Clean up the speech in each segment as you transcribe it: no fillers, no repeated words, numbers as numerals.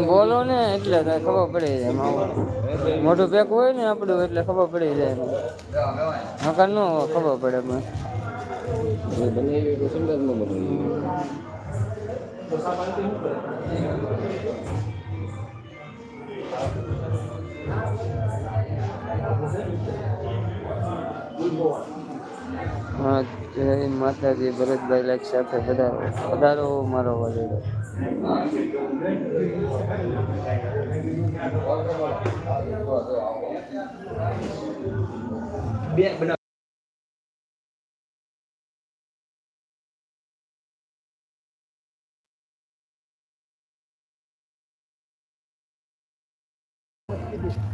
બોલો ને એટલે ખબર પડી જાય મોટું પેક હોય ને આપડું એટલે ખબર પડી જાય મકાન નો ખબર પડે હા જય માતાજી ભરતભાઈ લાઈક સાથે વધારો મારો વાલીડો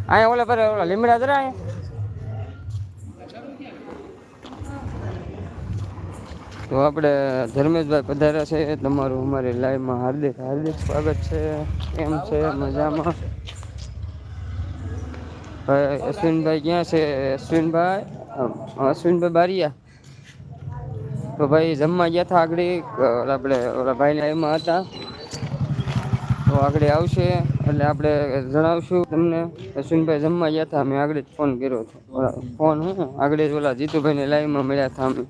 આયા ઓલા પર ઓલા લીમડા જરા તો આપણે ધર્મેશભાઈ પધાર્યા છે તમારું અમારી લાઈવમાં હાર્દિક હાર્દિક સ્વાગત છે કેમ છે મજામાં અશ્વિનભાઈ ક્યાં છે અશ્વિનભાઈ બારિયા તો ભાઈ જમવા ગયા હતા આગળ આપણે ઓલા ભાઈ લાઈવમાં હતા તો આગળ આવશે એટલે આપણે જણાવશું તમને અશ્વિનભાઈ જમવા ગયા હતા મેં આગળ જ ફોન કર્યો હતો ફોન હું આગળ જ ઓલા જીતુભાઈને લાઈવમાં મળ્યા હતા અમે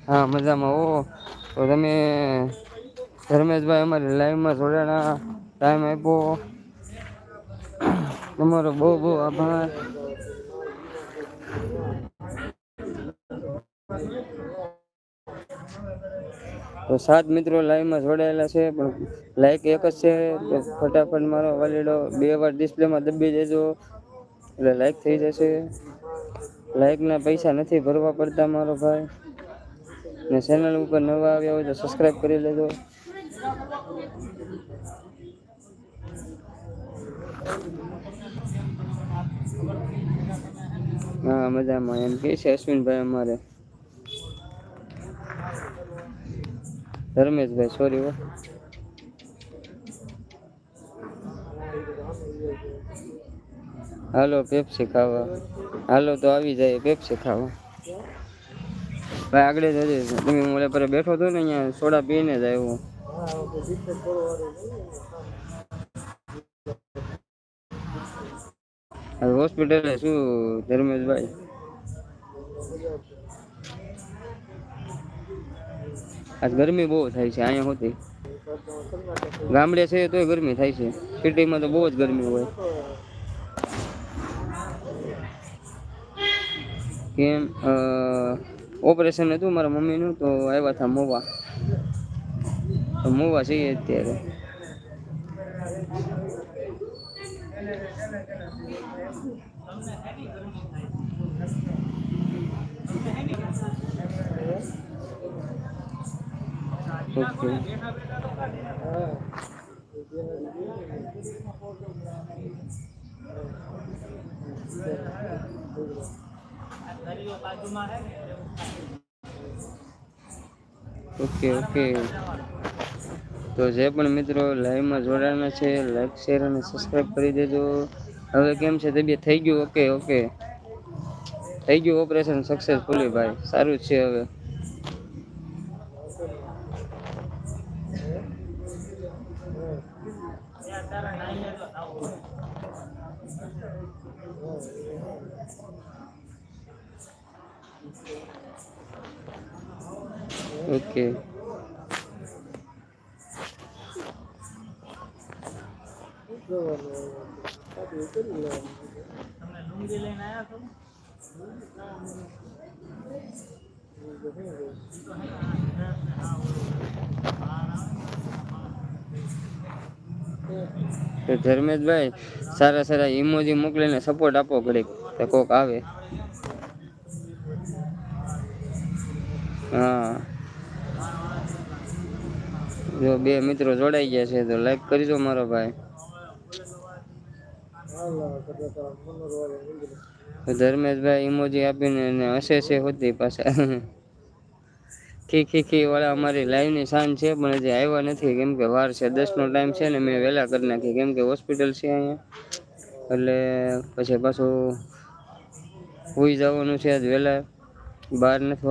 હા મજામાં ઓ તો તમે ધર્મેશભાઈ અમારી લાઈવમાં જોડાણા ટાઈમ આપ્યો તમારો બહુ બહુ આભાર તો 7 મિત્રો લાઈવમાં જોડાયેલા છે પણ લાઈક એક જ છે તો ફટાફટ મારો વાલીડો 2 વાર ડિસ્પ્લેમાં દબી દેજો એટલે લાઈક થઈ જશે લાઈકના પૈસા નથી ભરવા પડતા મારો ભાઈ ને ચેનલ ઉપર નવા આવ્યા હોય તો સબસ્ક્રાઇબ કરી લેજો હા મજામાં એમ કે છે અશ્વિનભાઈ અમારે ધર્મેશભાઈ સોરી હો હાલો પેપ્સી ખાવા હાલો તો આવી જાય પેપ્સી ખાવા ભાઈ આગળ જ હજી તમે ઓલા પર બેઠો હતો ને અહીંયા સોડા પીને જ આવ્યો હોસ્પિટલ શું ધર્મેશભાઈ આજ ગરમી બહુ થાય છે અહીંયા હોતી ગામડે છે તોય ગરમી થાય છે સિટીમાં તો બહુ જ ગરમી હોય કેમ ઓપરેશન હતું મારા મમ્મીનું તો આવ્યા હતા મોવા છીએ અત્યારે ઓકે ઓકે ઓકે તો જે પણ મિત્રો લાઈવમાં જોડાના છે લાઈક શેર અને સબસ્ક્રાઇબ કરી દેજો હવે કેમ છે તબિયત થઈ ગયું ઓકે ઓકે થઈ ગયું ઓપરેશન સક્સેસફુલી ભાઈ સારું જ છે હવે ઓકે ધર્મેશભાઈ સારા સારા ઇમોજી મોકલીને સપોર્ટ આપો ઘડીક તો કોક આવે હા જો 2 મિત્રો જોડાઈ ગયા છે તો લાઈક કરજો મારો ભાઈ ધર્મેશભાઈ ઇમોજી આપીને હસે છે હોતી પાછા ખી વાળા અમારી લાઈવ ની શાન છે પણ હજી આવ્યા નથી કેમ કે વાર છે 10 નો ટાઈમ છે ને મેં વહેલા કરી નાખી કેમ કે હોસ્પિટલ છે અહીંયા એટલે પછી પાછું હોઈ જવાનું છે આજ વહેલા 12 નથી